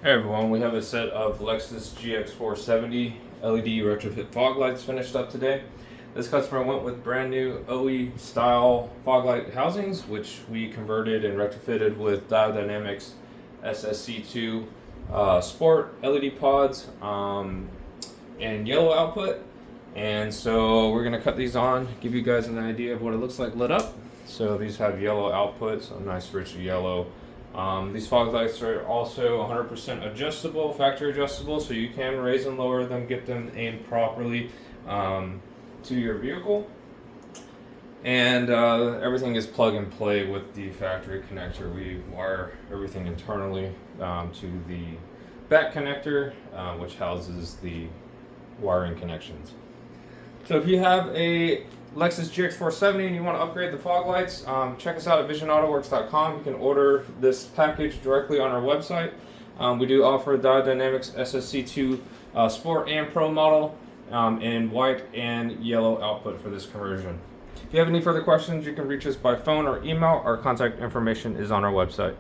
Hey everyone, we have a set of Lexus GX470 LED retrofit fog lights finished up today. This customer went with brand new OE style fog light housings, which we converted and retrofitted with Diode SSC2 Sport LED pods and yellow output. And so we're going to cut these on, give you guys an idea of what it looks like lit up. So these have yellow output, so a nice rich yellow. These fog lights are also 100% adjustable, factory adjustable, so you can raise and lower them, get them aimed properly to your vehicle. And everything is plug and play with the factory connector. We wire everything internally to the back connector, which houses the wiring connections. So if you have a Lexus GX470 and you want to upgrade the fog lights, check us out at VisionAutoworks.com. You can order this package directly on our website. We do offer a Diode SSC2 Sport and Pro model in white and yellow output for this conversion. If you have any further questions, you can reach us by phone or email. Our contact information is on our website.